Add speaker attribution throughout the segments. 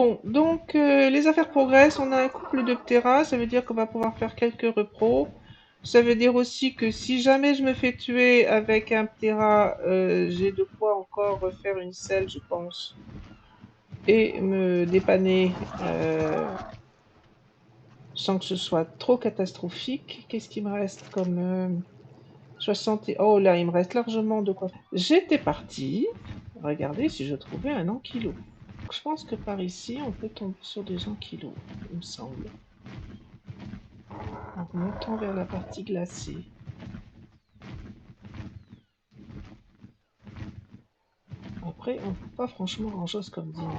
Speaker 1: Bon, donc les affaires progressent, on a un couple de Ptera, ça veut dire qu'on va pouvoir faire quelques repros. Ça veut dire aussi que si jamais je me fais tuer avec un Ptera, j'ai de quoi encore refaire une selle, je pense, et me dépanner sans que ce soit trop catastrophique. Qu'est-ce qui me reste comme 60 Oh là, il me reste largement de quoi. J'étais partie. Regardez si je trouvais un ankylot. Je pense que par ici, on peut tomber sur des ankylos, il me semble. En remontant vers la partie glacée. Après, on ne voit pas franchement grand-chose comme dino.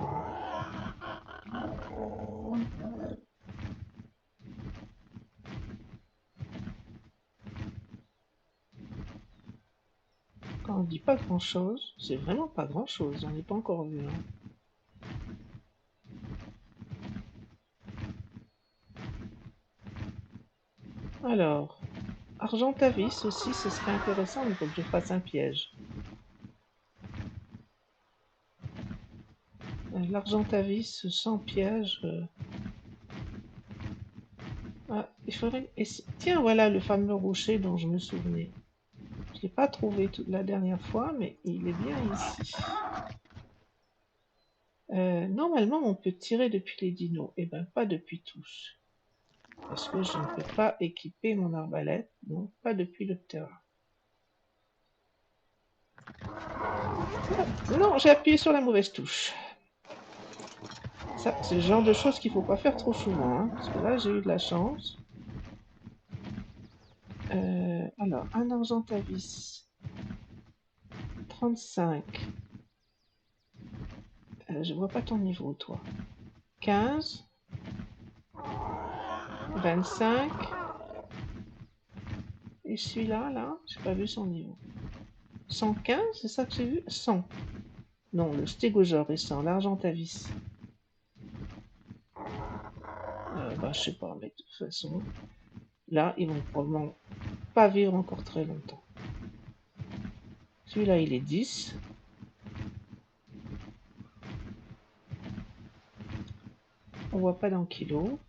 Speaker 1: Quand on dit pas grand-chose, c'est vraiment pas grand-chose. J'en ai pas encore vu. Hein. Alors, Argentavis aussi, ce serait intéressant, mais il faut que je fasse un piège. L'Argentavis sans piège. Ah, il faudrait. Tiens, voilà le fameux rocher dont je me souvenais. Je l'ai pas trouvé toute la dernière fois, mais il est bien ici. Normalement, on peut tirer depuis les dinos. Eh ben, pas depuis tous. Parce que je ne peux pas équiper mon arbalète, donc pas depuis le terrain. Non, j'ai appuyé sur la mauvaise touche. Ça, c'est le genre de choses qu'il ne faut pas faire trop souvent, hein, parce que là, j'ai eu de la chance. Alors, un argentavis. 35. Je vois pas ton niveau, toi. 15. 25. Et celui-là, là, j'ai pas vu son niveau. 115, c'est ça que j'ai vu? 100. Non, le stégojore est 100, l'argentavis. Bah, je sais pas, mais de toute façon, là, ils vont probablement pas vivre encore très longtemps. Celui-là, il est 10. On voit pas dans kilo.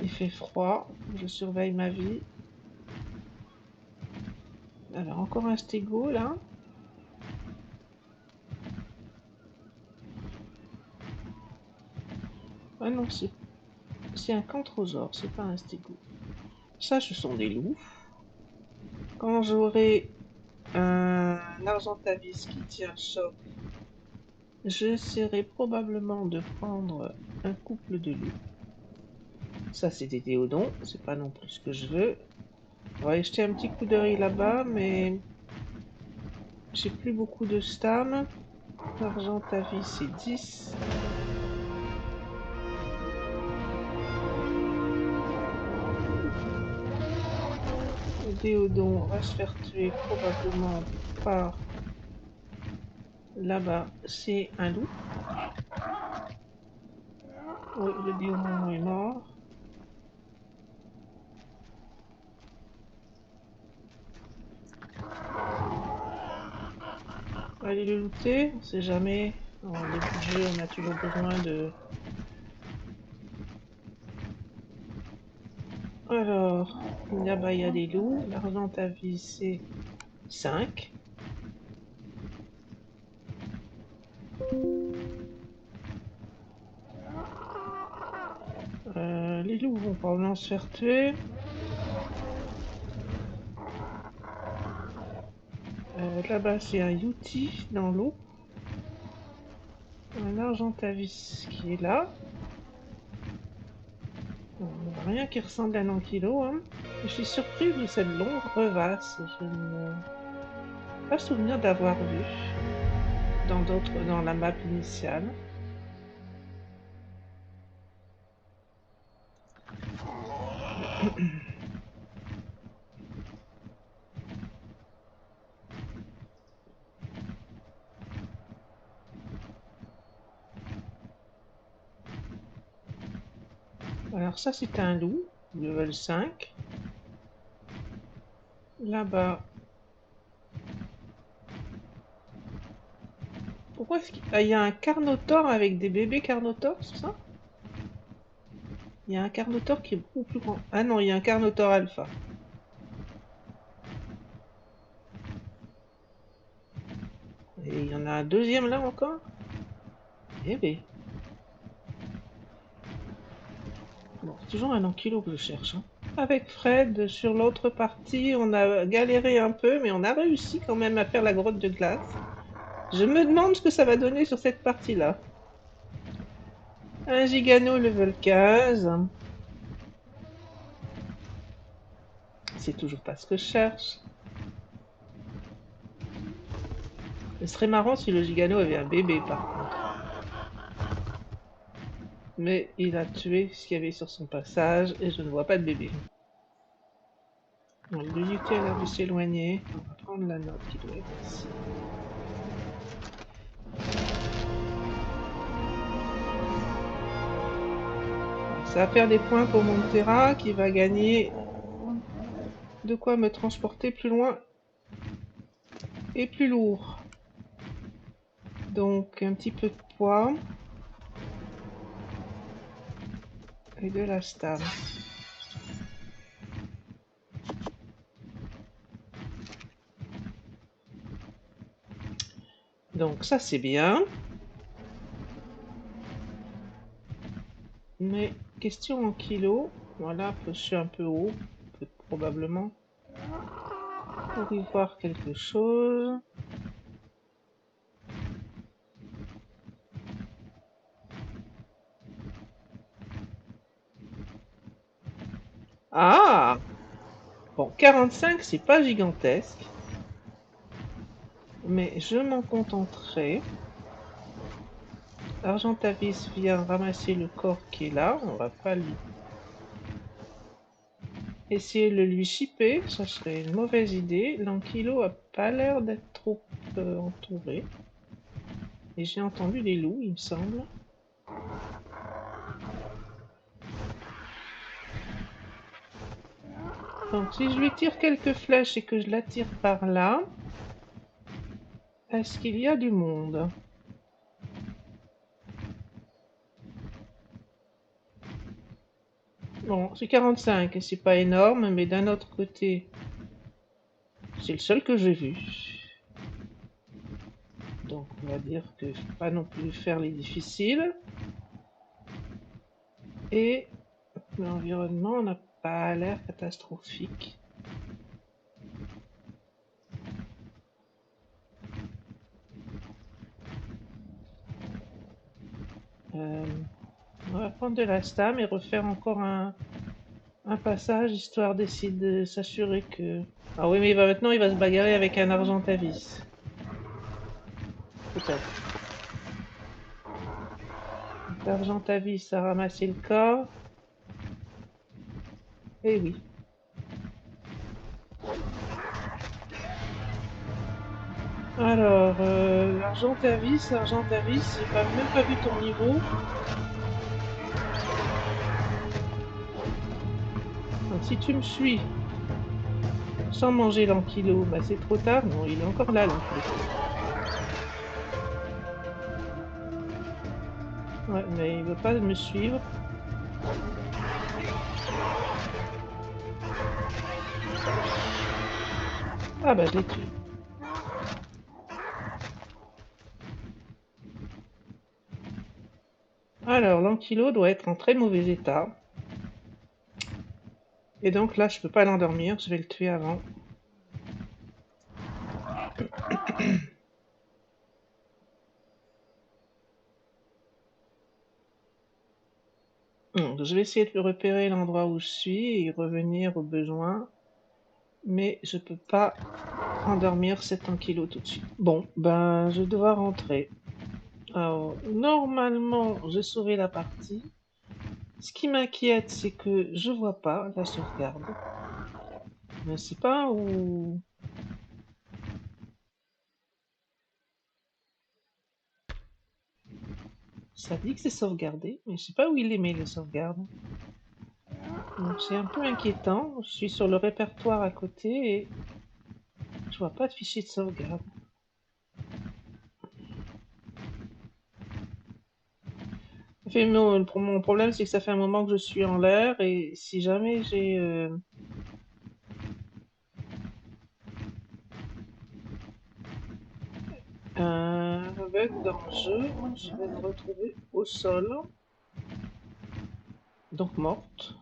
Speaker 1: Il fait froid. Je surveille ma vie. Alors, encore un stégo, là. Ah non, c'est un cantrosaure, c'est pas un stégo. Ça, ce sont des loups. Quand j'aurai un argentavis qui tient choc, j'essaierai probablement de prendre un couple de loups. Ça, c'est des déodons, c'est pas non plus ce que je veux. On va aller jeter un petit coup d'œil là-bas, mais j'ai plus beaucoup de stam. Argentavis, c'est 10. Le déodon va se faire tuer probablement par là-bas, c'est un loup. Oui, le déodon est mort. Allez le looter, on sait jamais. En début de jeu, on a toujours besoin de... Alors, là-bas il y a des loups. L'argentavis, c'est 5. Les loups vont probablement se faire tuer. Là-bas, c'est un Yuti dans l'eau. Un argentavis qui est là. On voit rien qui ressemble à un ankylot. Hein. Je suis surprise de cette longue crevasse. Je n'ai pas souvenir d'avoir vu dans la map initiale. Alors ça c'est un loup, level 5. Là-bas. Pourquoi est-ce qu'il y a un carnotaure avec des bébés carnotaures, c'est ça? Il y a un carnotaure qui est beaucoup plus grand. Ah non, il y a un carnotaure alpha. Et il y en a un deuxième là encore? Eh ben. Bon, c'est toujours un ankylo que je cherche, hein. Avec Fred, sur l'autre partie, on a galéré un peu, mais on a réussi quand même à faire la grotte de glace. Je me demande ce que ça va donner sur cette partie-là. Un Gigano level 15. C'est toujours pas ce que je cherche. Ce serait marrant si le Gigano avait un bébé par contre. Mais il a tué ce qu'il y avait sur son passage et je ne vois pas de bébé. Bon, le Yeti a l'air de s'éloigner. On va prendre la note qui doit être ici. Ça va faire des points pour mon Terra qui va gagner de quoi me transporter plus loin et plus lourd. Donc un petit peu de poids et de la stam. Donc ça c'est bien. Mais question en kilos. Voilà, je suis un peu haut, probablement. Pour y voir quelque chose. Ah! Bon, 45, c'est pas gigantesque. Mais je m'en contenterai. Argentavis vient ramasser le corps qui est là. On va pas lui essayer de lui chipper. Ça serait une mauvaise idée. L'ankylo a pas l'air d'être trop entouré. Et j'ai entendu des loups, il me semble. Donc si je lui tire quelques flèches et que je la tire par là, est-ce qu'il y a du monde? Bon, c'est 45 et c'est pas énorme, mais d'un autre côté, c'est le seul que j'ai vu. Donc on va dire que je ne peux pas non plus faire les difficiles. Et l'environnement n'a pas l'air catastrophique. On va prendre de la stam et refaire encore un passage, histoire d'essayer de s'assurer que... Ah oui, mais maintenant il va se bagarrer avec un argentavis. Peut-être. L'argentavis a ramassé le corps. Eh oui. Alors, Argentavis, j'ai même pas vu ton niveau. Donc si tu me suis sans manger l'ankylo, bah c'est trop tard. Non, il est encore là l'ankylo. Ouais, mais il veut pas me suivre. Ah bah je l'ai tué. Alors, l'ankylo doit être en très mauvais état. Et donc là, je peux pas l'endormir, je vais le tuer avant. Donc, je vais essayer de repérer l'endroit où je suis et revenir au besoin. Mais je peux pas endormir cet ankylo tout de suite. Bon, ben, je vais devoir rentrer. Alors, normalement, j'ai sauvé la partie. Ce qui m'inquiète, c'est que je vois pas la sauvegarde. Je ne sais pas où... Ça dit que c'est sauvegardé, mais je sais pas où il les met les sauvegardes. Donc c'est un peu inquiétant. Je suis sur le répertoire à côté et je vois pas de fichier de sauvegarde. Mon problème, c'est que ça fait un moment que je suis en l'air et si jamais j'ai un bug dans le jeu, je vais me retrouver au sol, donc morte.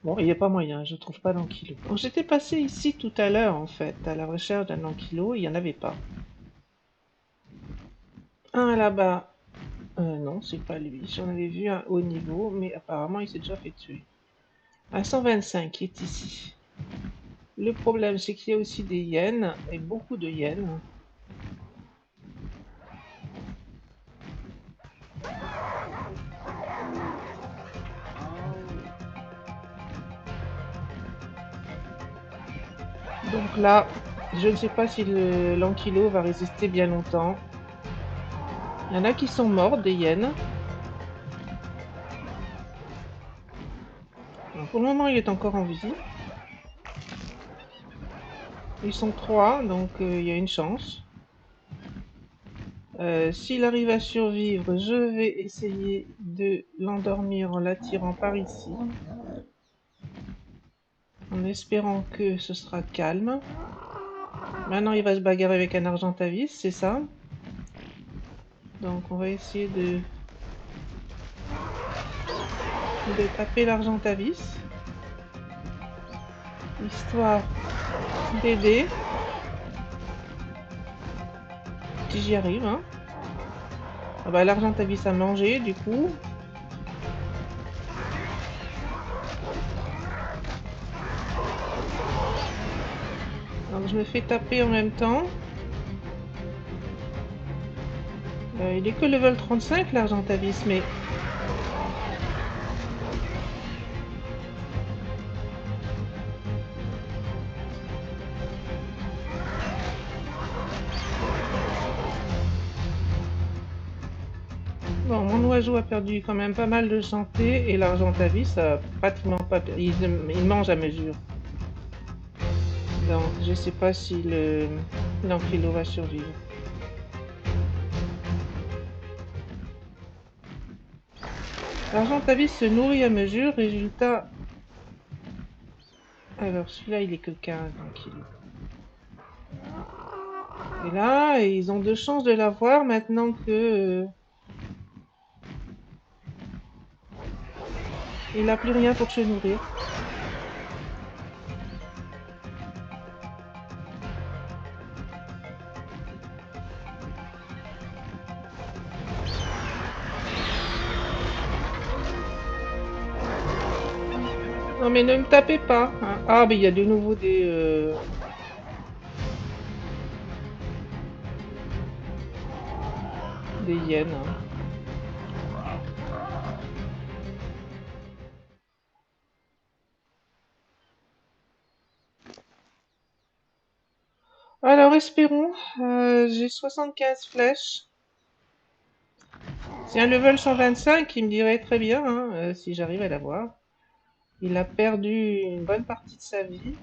Speaker 1: Bon, il n'y a pas moyen, je trouve pas d'ankilo. J'étais passé ici tout à l'heure en fait, à la recherche d'un ankilo, il n'y en avait pas. Un là-bas, non, c'est pas lui. J'en avais vu un haut niveau, mais apparemment il s'est déjà fait tuer. Un 125 qui est ici. Le problème, c'est qu'il y a aussi des hyènes, et beaucoup de hyènes. Donc là, je ne sais pas si l'ankilo va résister bien longtemps. Il y en a qui sont morts, des hyènes. Donc pour le moment, il est encore en vie. Ils sont 3, donc il y a une chance. S'il arrive à survivre, je vais essayer de l'endormir en l'attirant par ici. En espérant que ce sera calme. Maintenant, il va se bagarrer avec un Argentavis, c'est ça? Donc on va essayer de taper l'Argentavis. Histoire d'aider. Si j'y arrive, hein. Ah bah l'Argentavis a mangé, du coup. Donc je me fais taper en même temps. Il est que level 35 l'Argentavis, mais... Bon, mon oiseau a perdu quand même pas mal de santé et l'Argentavis a pratiquement pas perdu. Il mange à mesure. Donc je sais pas si l'ankilo va survivre. L'Argentavis se nourrit à mesure, résultat... Alors celui-là il est que 15 kilos. Et là, ils ont de chances de l'avoir maintenant que... il n'a plus rien pour se nourrir. Non mais ne me tapez pas, hein. Ah mais il y a de nouveau des hyènes, hein. Alors espérons, j'ai 75 flèches. C'est un level 125 qui me dirait très bien, hein, si j'arrive à l'avoir. Il a perdu une bonne partie de sa vie.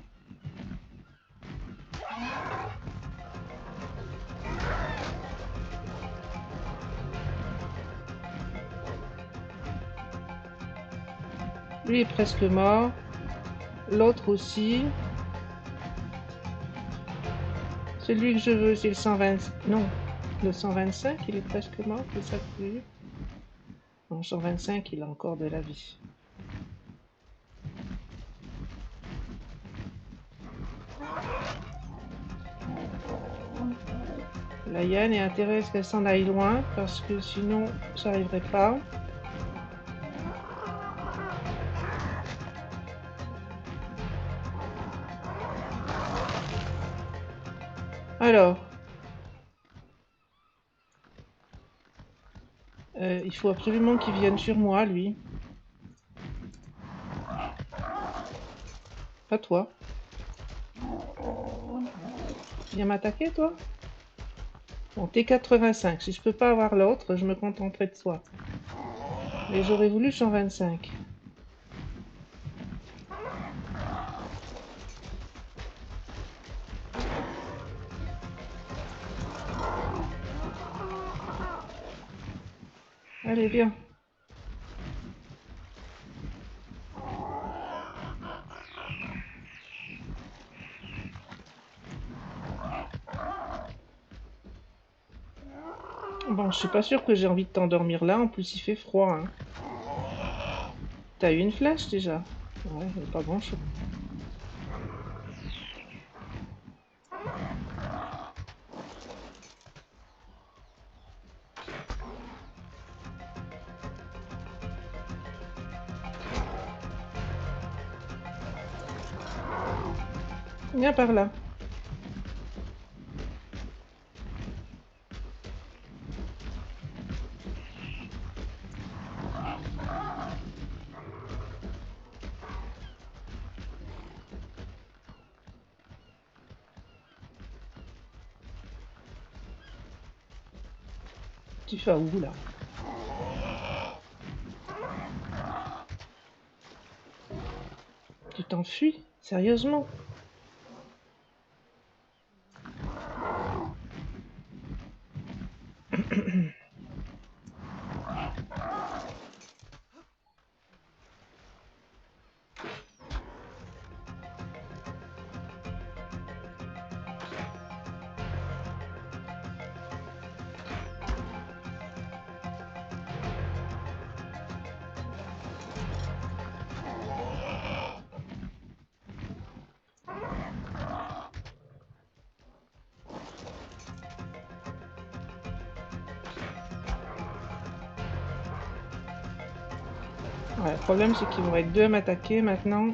Speaker 1: Lui est presque mort. L'autre aussi. Celui que je veux, c'est le 120... Non, le 125, il est presque mort, c'est ça que tu veux? Non, 125, il a encore de la vie. La hyène est intérêt à ce qu'elle s'en aille loin, parce que sinon, j'arriverai pas. Alors, il faut absolument qu'il vienne sur moi, lui. Pas toi. Viens m'attaquer, toi? Bon, t'es 85. Si je peux pas avoir l'autre, je me contenterai de toi. Mais j'aurais voulu 125. Allez, viens. Bon, je suis pas sûre que j'ai envie de t'endormir là. En plus, il fait froid. Hein. T'as eu une flèche déjà? Ouais, mais pas grand chose. Viens par là. Tu vas où là? Tu t'enfuis? Sérieusement? Ouais, le problème c'est qu'ils vont être deux à m'attaquer maintenant.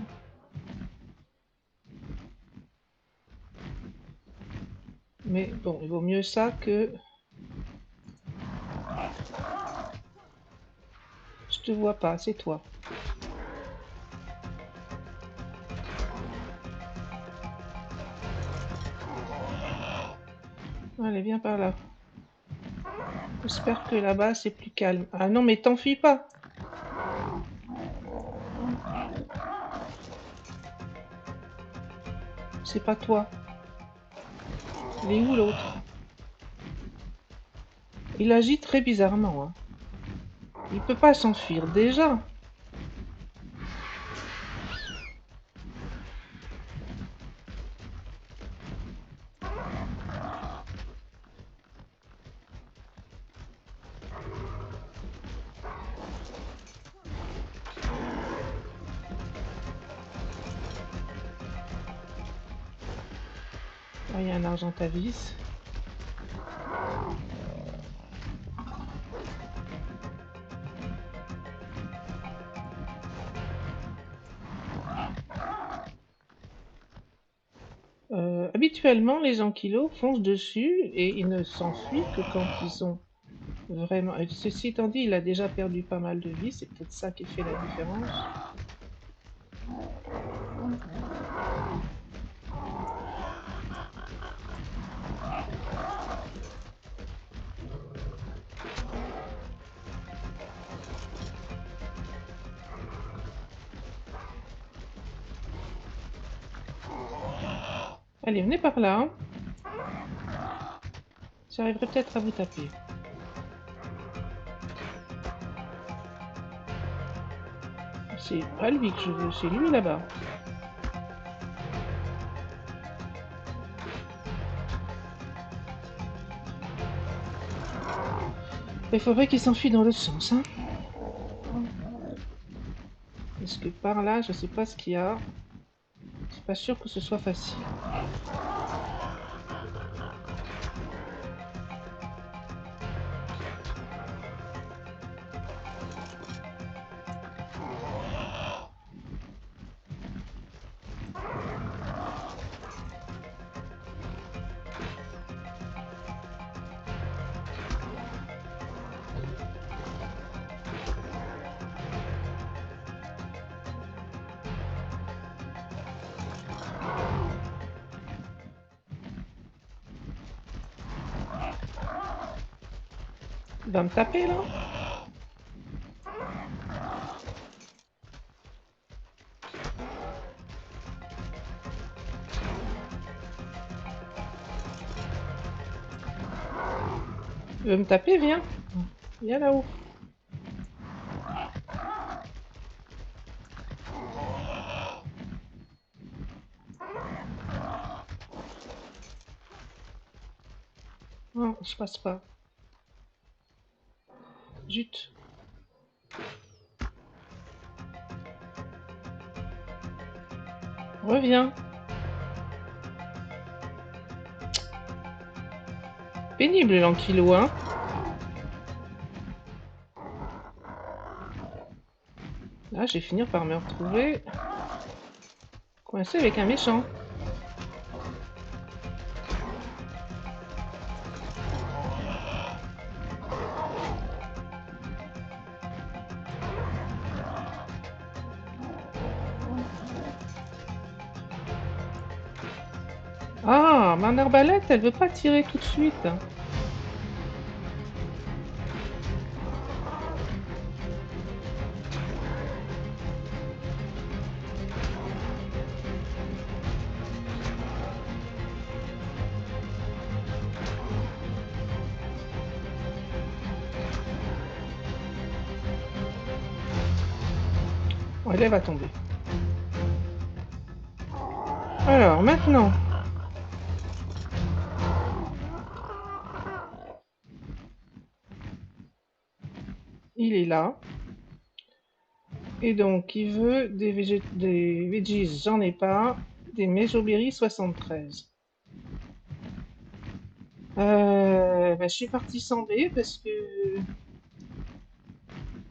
Speaker 1: Mais bon, il vaut mieux ça que... Je te vois pas, c'est toi. Allez, viens par là. J'espère que là-bas c'est plus calme. Ah non, mais t'enfuis pas. C'est pas toi. Il est où l'autre? Il agit très bizarrement. Hein. Il peut pas s'enfuir déjà. Ah, il y a un argentavis. Habituellement, les ankylos foncent dessus et ils ne s'enfuient que quand ils ont vraiment... Ceci étant dit, il a déjà perdu pas mal de vie, c'est peut-être ça qui fait la différence. Allez, venez par là. Hein. J'arriverai peut-être à vous taper. C'est pas lui que je veux, c'est lui là-bas. Il faudrait qu'il s'enfuit dans l'autre sens. Hein. Parce que par là, je sais pas ce qu'il y a. Je suis pas sûr que ce soit facile. Il va me taper là? Tu veux me taper? Viens. Viens là-haut. Non, je passe pas. Zut. Reviens. Pénible l'ankylo, hein. Là, je vais finir par me retrouver coincé avec un méchant. Ah, mon arbalète, elle veut pas tirer tout de suite. Oh, elle va tomber. Alors, maintenant. Il est là. Et donc, il veut des veggies, j'en ai pas. Des Mejoberry 73. Je suis partie sans B parce que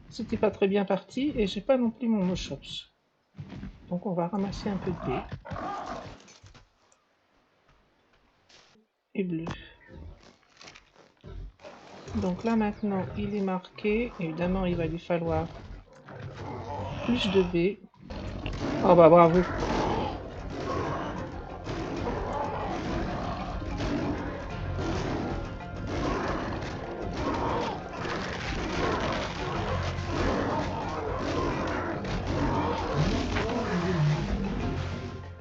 Speaker 1: c'était pas très bien parti et j'ai pas non plus mon Moshops. Donc on va ramasser un peu de B et bleu. Donc là maintenant il est marqué, évidemment il va lui falloir plus de B. Oh bah bravo.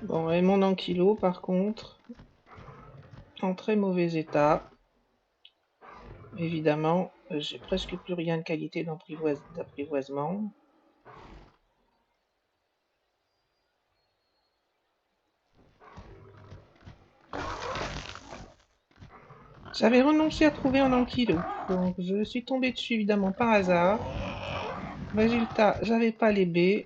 Speaker 1: Bon, et mon ankylo par contre, en très mauvais état. Évidemment, j'ai presque plus rien de qualité d'apprivoisement. J'avais renoncé à trouver un ankylo, donc je suis tombée dessus évidemment par hasard. Résultat, j'avais pas les B.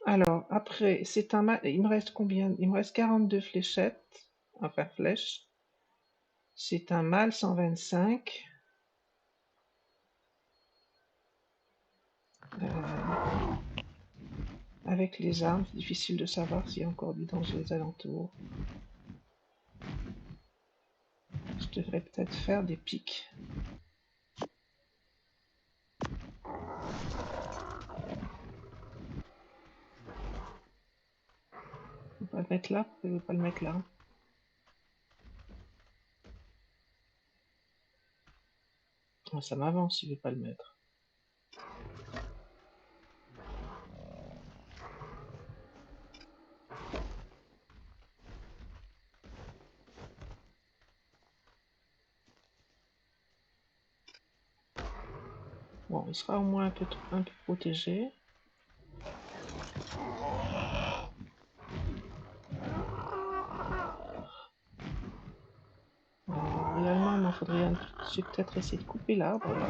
Speaker 1: Alors, après, c'est un mal. Il me reste combien? Il me reste 42 fléchettes, enfin flèches. C'est un mâle 125. Avec les armes, c'est difficile de savoir s'il y a encore du danger aux alentours. Je devrais peut-être faire des pics. On va le mettre là, je ne veux pas le mettre là. Oh, ça m'avance si je ne veux pas le mettre. Bon, il sera au moins un peu protégé. Réellement, il faudrait peut-être essayer de couper l'arbre là.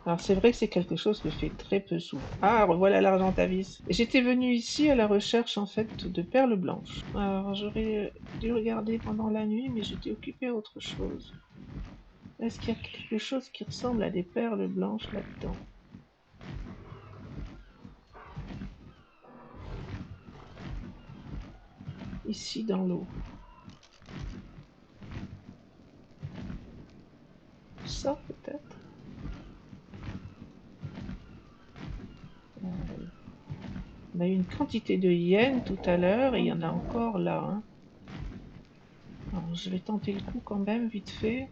Speaker 1: Alors c'est vrai que c'est quelque chose que je fais très peu souvent. Ah, revoilà l'argentavis. J'étais venue ici à la recherche en fait de perles blanches. Alors j'aurais dû regarder pendant la nuit, mais j'étais occupée à autre chose. Est-ce qu'il y a quelque chose qui ressemble à des perles blanches là-dedans? Ici dans l'eau. Ça peut-être? On a eu une quantité de hyènes tout à l'heure et il y en a encore là. Hein. Alors, je vais tenter le coup quand même, vite fait,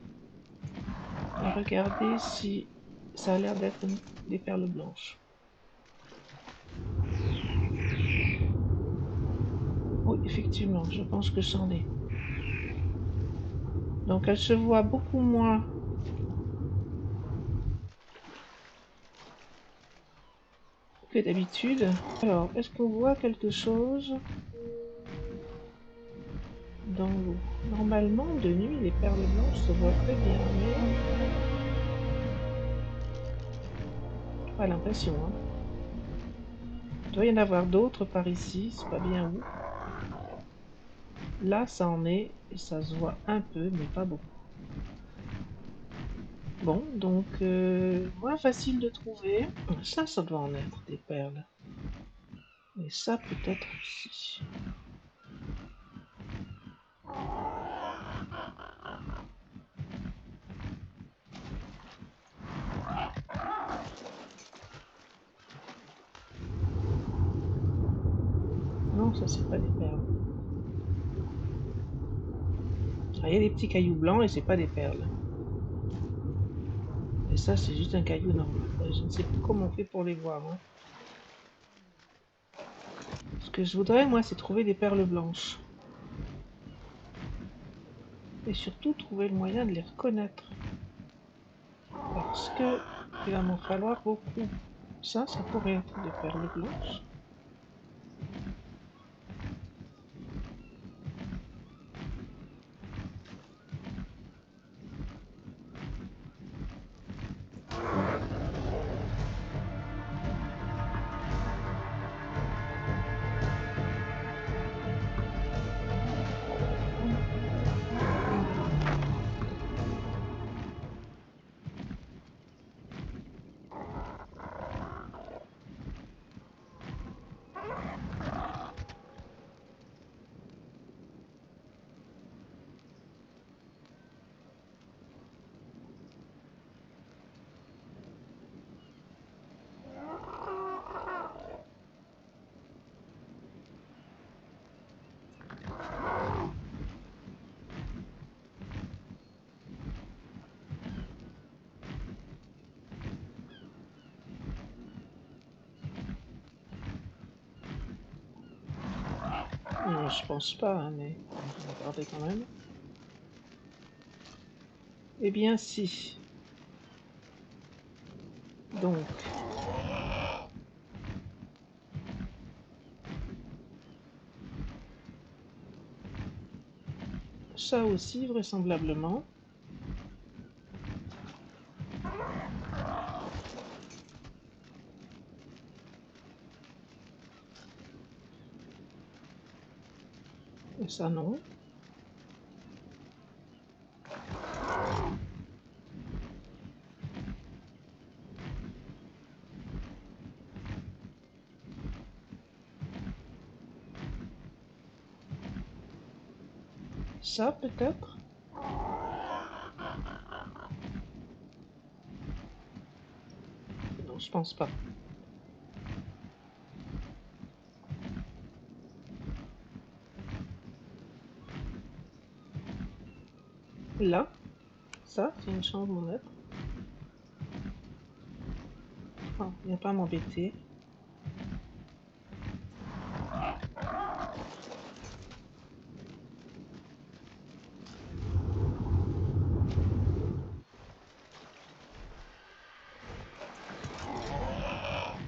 Speaker 1: et regarder si ça a l'air d'être des perles blanches. Oui, effectivement, je pense que c'en est. Donc elle se voit beaucoup moins que d'habitude. Alors, est-ce qu'on voit quelque chose dans l'eau? Normalement, de nuit, les perles blanches se voient très bien, mais pas l'impression. Hein. Il doit y en avoir d'autres par ici, c'est pas bien où. Là, ça en est, et ça se voit un peu, mais pas beaucoup. Bon, donc, moins facile de trouver. Ça doit en être des perles. Et ça, peut-être aussi. Non, ça, c'est pas des perles. Ah, il y a des petits cailloux blancs et c'est pas des perles. Et ça, c'est juste un caillou normal. Je ne sais plus comment on fait pour les voir. Hein. Ce que je voudrais, moi, c'est trouver des perles blanches. Et surtout, trouver le moyen de les reconnaître. Parce que il va m'en falloir beaucoup. Ça pourrait être des perles blanches. Non, je pense pas, hein, mais on va regarder quand même. Eh bien, si. Donc, ça aussi, vraisemblablement. Et ça, non. Ça, peut-être. Non, je pense pas. Là, ça, c'est une chance de mon être. Oh, il n'y a pas à m'embêter.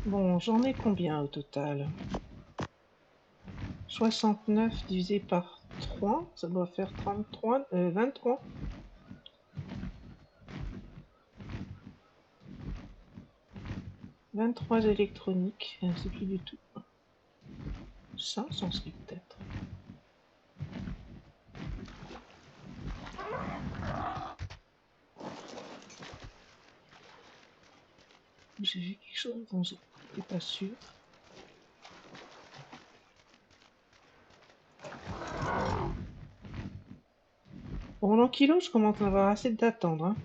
Speaker 1: Bon, j'en ai combien au total? 69 divisé par 3, ça doit faire 33, 23. 23 électroniques, c'est plus du tout. 500 serait peut-être. J'ai vu quelque chose dont j'étais pas sûr. Pour l'ankylo, je commence à avoir assez d'attendre. Hein.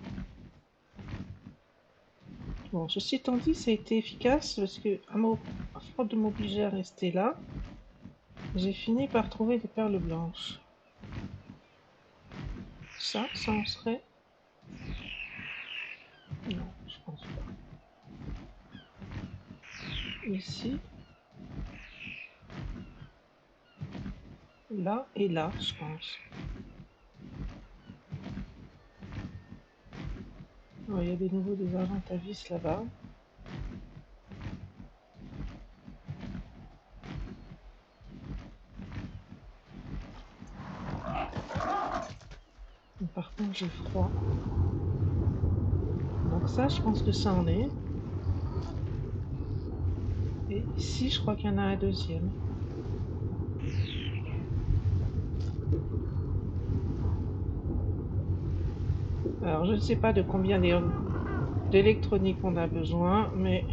Speaker 1: Bon, ceci étant dit, ça a été efficace parce que, à force de m'obliger à rester là, j'ai fini par trouver des perles blanches. Ça en serait... Non, je pense pas. Ici. Là et là, je pense. Il y a des nouveaux des argentavis là-bas. Par contre, j'ai froid. Donc ça, je pense que ça en est. Et ici, je crois qu'il y en a un deuxième. Alors, je ne sais pas de combien d'électronique on a besoin, mais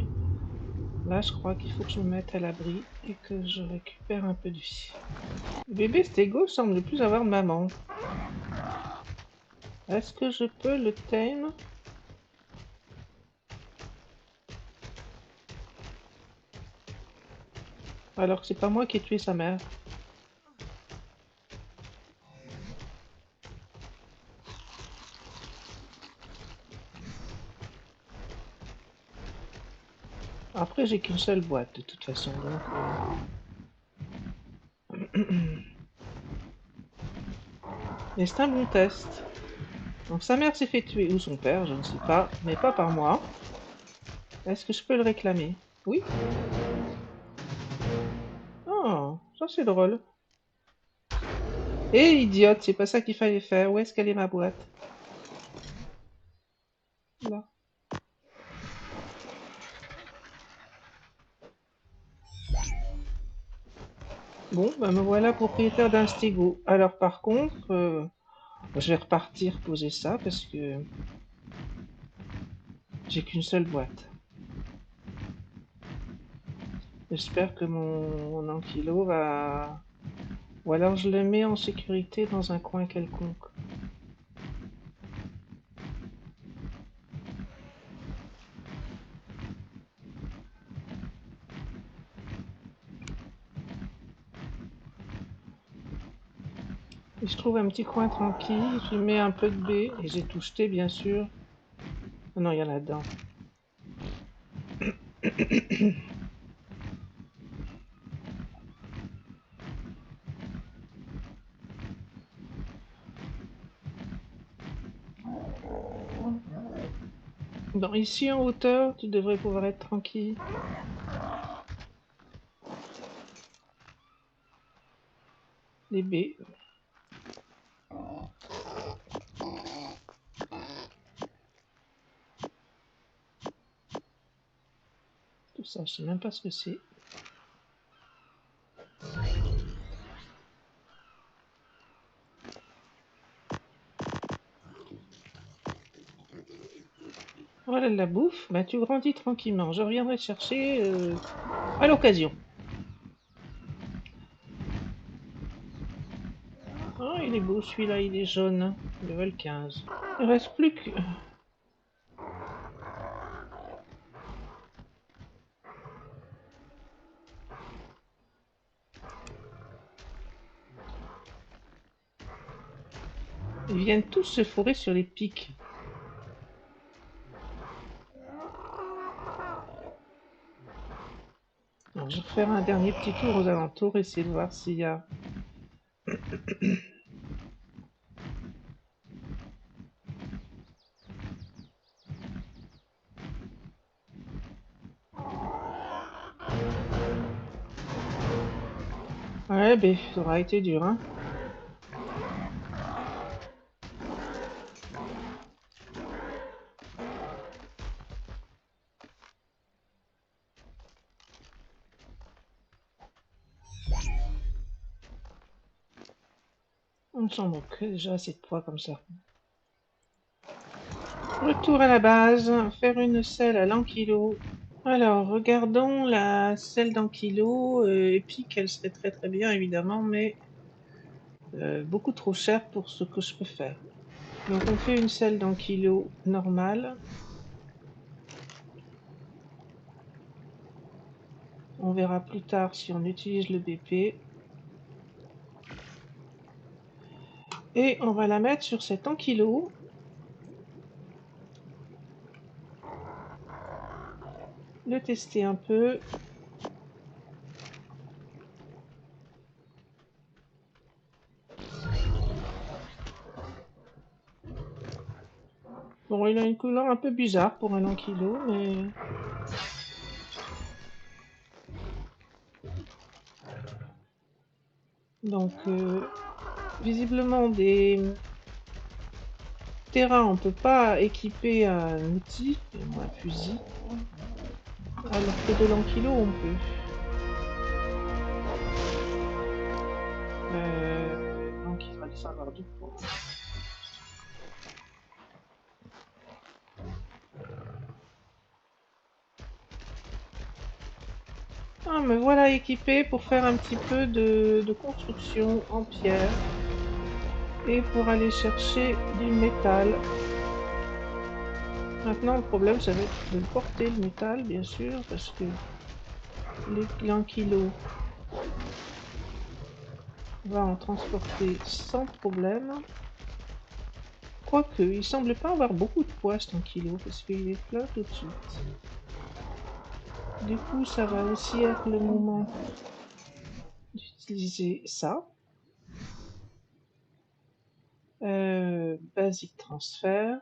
Speaker 1: là, je crois qu'il faut que je me mette à l'abri et que je récupère un peu de vie. Le bébé stégo semble ne plus avoir de maman. Est-ce que je peux le tame? Alors que c'est pas moi qui ai tué sa mère. Après, j'ai qu'une seule boîte de toute façon, donc... Mais c'est un bon test. Donc sa mère s'est fait tuer, ou son père, je ne sais pas, mais pas par moi. Est-ce que je peux le réclamer? Oui. Oh, ça c'est drôle. Eh idiote, c'est pas ça qu'il fallait faire. Où est-ce qu'elle est ma boîte? Là. Bon, ben me voilà propriétaire d'un stégo. Alors par contre, je vais repartir poser ça parce que j'ai qu'une seule boîte. J'espère que mon ankilo va... Ou alors je le mets en sécurité dans un coin quelconque. Et je trouve un petit coin tranquille, je mets un peu de baie, et j'ai tout jeté bien sûr. Oh non, il y en a dedans. Bon, ici en hauteur, tu devrais pouvoir être tranquille. Les baies. Tout ça, je sais même pas ce que c'est. Voilà de la bouffe. Bah, tu grandis tranquillement. Je reviendrai chercher à l'occasion. Oh, il est beau celui-là, il est jaune. Level 15. Il reste plus que... Ils viennent tous se fourrer sur les pics. Alors, je vais refaire un dernier petit tour aux alentours, essayer de voir s'il y a... Ouais, ben, ça aura été dur, hein. J'en manque déjà assez de poids comme ça. Retour à la base, faire une selle à l'ankilo. Alors, regardons la selle d'ankilo. Épique, elle serait très très bien évidemment, mais beaucoup trop chère pour ce que je peux faire. Donc on fait une selle d'ankilo normale. On verra plus tard si on utilise le BP. Et on va la mettre sur cet ankilo. Le tester un peu. Bon, il a une couleur un peu bizarre pour un ankilo, mais... Donc, visiblement, des terrains, on peut pas équiper un outil, ou un fusil, alors que de l'ankilo, on peut. Donc, il va descendre du poids. Ah, me voilà équipé pour faire un petit peu de construction en pierre et pour aller chercher du métal. Maintenant, le problème, ça va être de porter le métal, bien sûr, parce que l'ankilo va en transporter sans problème. Quoique, il semble pas avoir beaucoup de poids cet ankilo, parce qu'il est plein tout de suite. Du coup, ça va aussi être le moment d'utiliser ça. Basic transfert.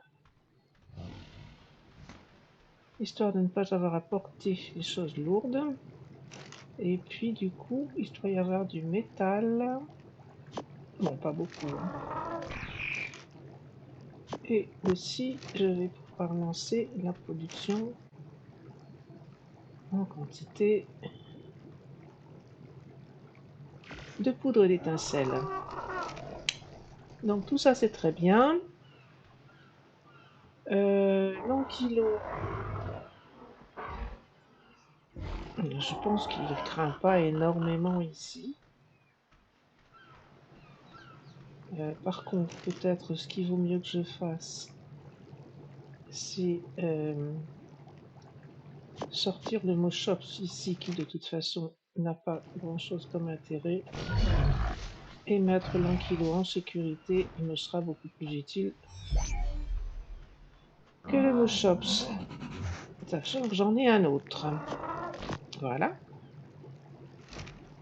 Speaker 1: Histoire de ne pas avoir à porter les choses lourdes. Et puis du coup, il doit y avoir du métal. Bon, pas beaucoup. Hein. Et aussi, je vais pouvoir lancer la production en quantité de poudre d'étincelle. Donc tout ça, c'est très bien. L'ankilo, je pense qu'il ne craint pas énormément ici. Par contre, peut-être ce qu'il vaut mieux que je fasse, c'est sortir le mot shops ici, qui de toute façon n'a pas grand chose comme intérêt, et mettre l'ankilo en sécurité. Il me sera beaucoup plus utile que le mot shops, sachant que j'en ai un autre. Voilà.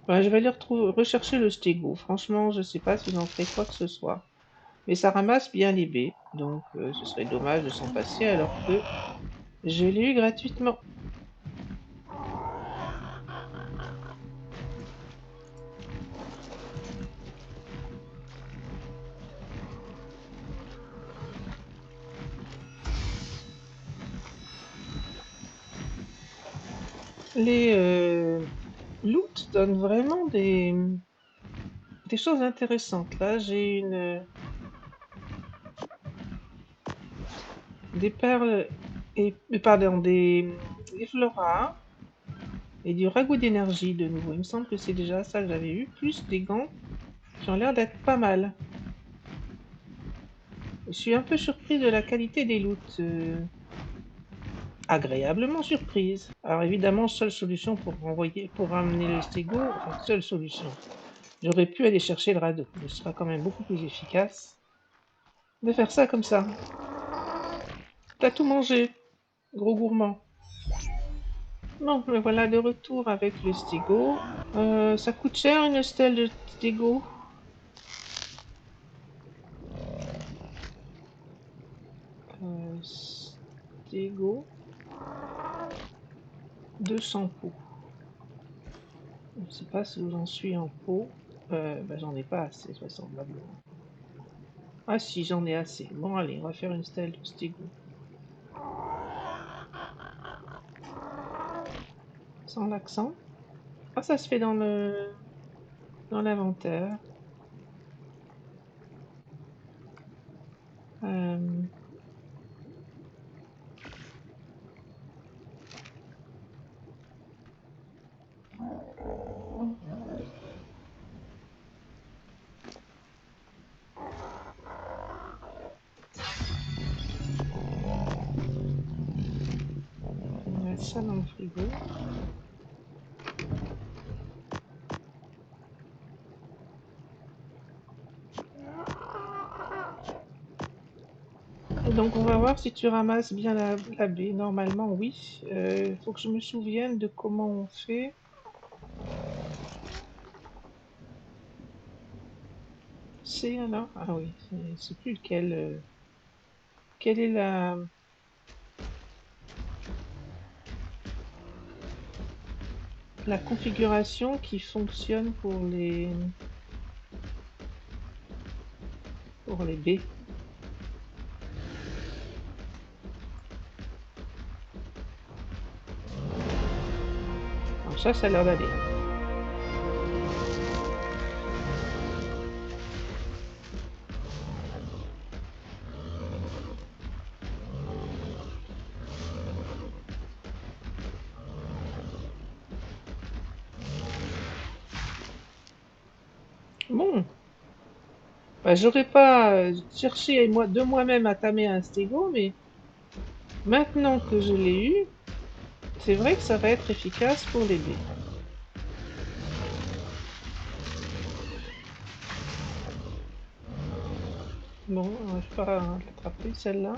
Speaker 1: Je vais aller rechercher le stégo. Franchement, je sais pas s'il en fait quoi que ce soit. Mais ça ramasse bien les baies, donc ce serait dommage de s'en passer alors que je l'ai eu gratuitement. Les loot donnent vraiment des choses intéressantes. Là, j'ai des perles et pardon, des floras et du ragoût d'énergie de nouveau. Il me semble que c'est déjà ça que j'avais eu, plus des gants qui ont l'air d'être pas mal. Je suis un peu surpris de la qualité des loots. Agréablement surprise. Alors évidemment, seule solution pour ramener le stégo, enfin seule solution. J'aurais pu aller chercher le radeau. Ce sera quand même beaucoup plus efficace de faire ça comme ça. T'as tout mangé, gros gourmand. Bon, me voilà de retour avec le stégo. Ça coûte cher une stèle de stégo. Stégo. 200 pots. Je ne sais pas si j'en suis en pot. J'en ai pas assez, vraisemblablement. Ah si, j'en ai assez. Bon, allez, on va faire une stèle de stégo. Sans l'accent. Ah, ça se fait dans l'inventaire. ça dans le frigo. Et donc on va voir si tu ramasses bien la baie. Normalement oui. Faut que je me souvienne de comment on fait. C'est alors? Ah oui, c'est plus lequel. Quelle est la configuration qui fonctionne pour les baies? Alors ça a l'air d'aller. Bon, bah, j'aurais pas cherché de moi-même à tamer un stégo, mais maintenant que je l'ai eu, c'est vrai que ça va être efficace pour les baies. Bon, je vais pas l'attraper celle-là.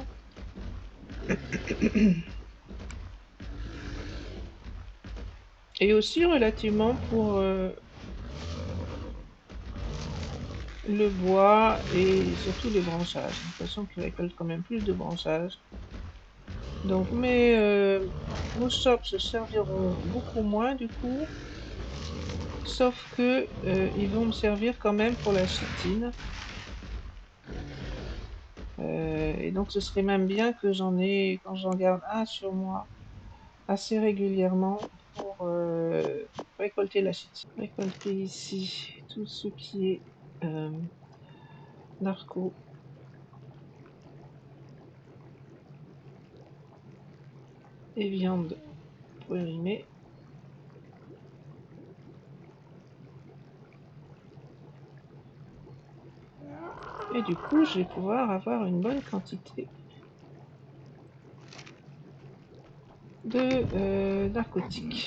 Speaker 1: Et aussi relativement pour le bois et surtout les branchages. J'ai l'impression qu'ils récoltent quand même plus de branchages. Donc mes chops se serviront beaucoup moins du coup. Sauf que ils vont me servir quand même pour la chitine. Et donc ce serait même bien que quand j'en garde un sur moi assez régulièrement pour récolter la chitine. Récolter ici tout ce qui est narco. Et viande périmée. Et du coup, je vais pouvoir avoir une bonne quantité de narcotiques.